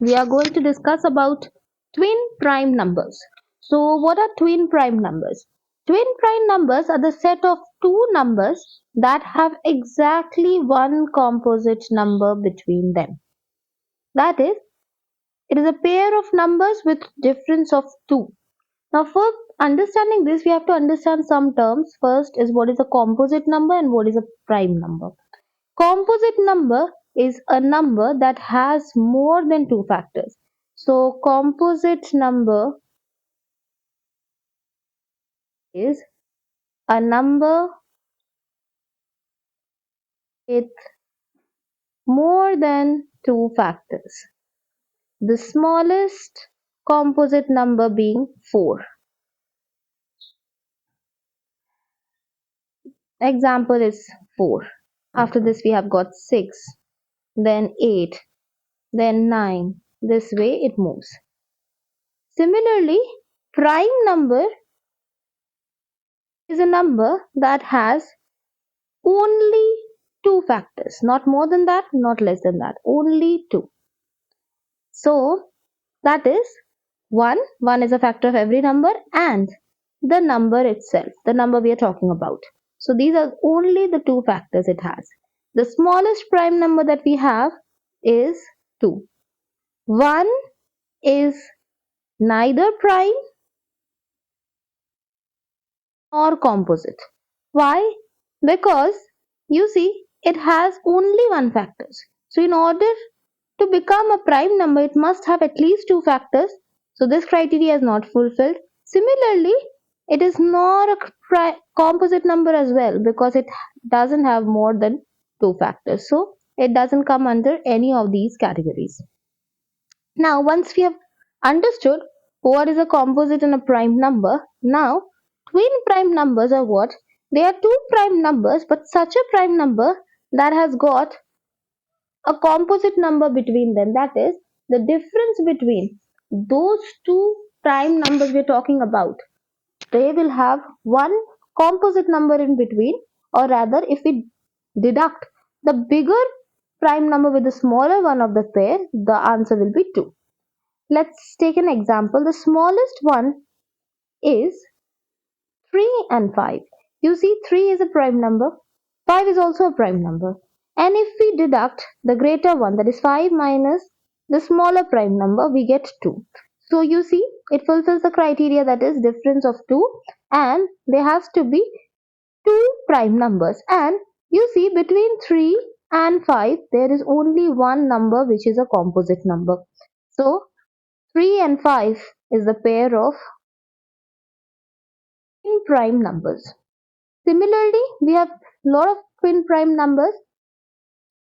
we are going to discuss about twin prime numbers. So what are twin prime numbers? Twin prime numbers are the set of two numbers that have exactly one composite number between them. That is, it is a pair of numbers with difference of 2. Now for understanding this, we have to understand some terms. First is what is a composite number and what is a prime number. Composite number is a number that has more than two factors. So composite number is a number with more than two factors. The smallest composite number being 4. Example is 4. After this we have got 6, then 8, then 9. This way it moves. Similarly, prime number is a number that has only two factors, not more than that, not less than that, only two. So that is 1. 1 is a factor of every number and the number itself, the number we are talking about. So these are only the two factors it has. The smallest prime number that we have is 2. 1 is neither prime nor composite. Why? Because you see, it has only one factors. So in order to become a prime number, it must have at least two factors. So this criteria is not fulfilled. Similarly, it is not a composite number as well because it doesn't have more than two factors. So it doesn't come under any of these categories. Now, once we have understood what is a composite and a prime number, now twin prime numbers are what? They are two prime numbers, but such a prime number that has got a composite number between them. That is, the difference between those two prime numbers we're talking about, they will have one composite number in between, or rather, if we deduct the bigger prime number with the smaller one of the pair, the answer will be 2. Let's take an example. The smallest one is 3 and 5. You see, 3 is a prime number, 5 is also a prime number. And if we deduct the greater one, that is 5 minus the smaller prime number, we get 2. So you see, it fulfills the criteria, that is difference of 2, and there has to be two prime numbers. And you see, between 3 and 5, there is only one number which is a composite number. So 3 and 5 is the pair of twin prime numbers. Similarly, we have a lot of twin prime numbers.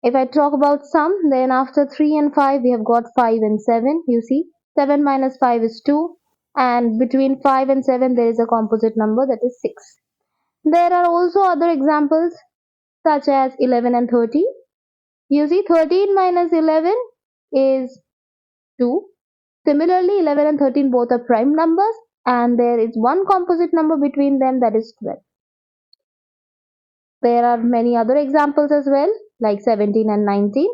If I talk about some, then after 3 and 5, we have got 5 and 7. You see, 7 minus 5 is 2. And between 5 and 7, there is a composite number, that is 6. There are also other examples such as 11 and 13. You see, 13 minus 11 is 2. Similarly, 11 and 13 both are prime numbers, and there is one composite number between them, that is 12. There are many other examples as well, like 17 and 19.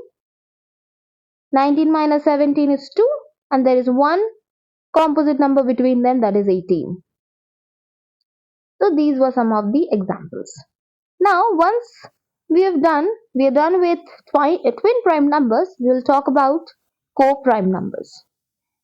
19 minus 17 is 2, and there is one composite number between them, that is 18. So these were some of the examples. Now, once we are done with twin prime numbers, we will talk about co-prime numbers.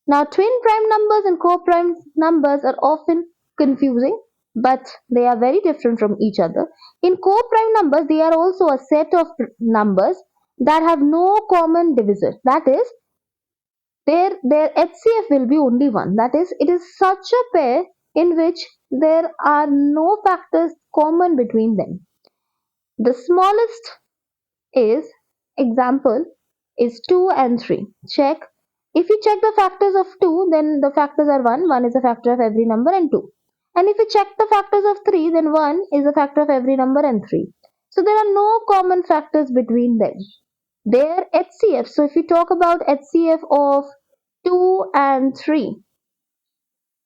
Now, twin prime numbers and co-prime numbers are often confusing, but they are very different from each other. In co-prime numbers, they are also a set of numbers that have no common divisor. That is, their HCF will be only 1. That is, it is such a pair in which there are no factors common between them. The smallest is, example, is 2 and 3. Check. If you check the factors of 2, then the factors are 1. 1 is a factor of every number and 2. And if you check the factors of 3, then 1 is a factor of every number and 3. So there are no common factors between them. Their HCF. So if you talk about HCF of 2 and 3,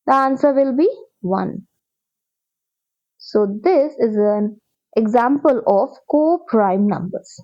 the answer will be 1. So this is an example of co-prime numbers.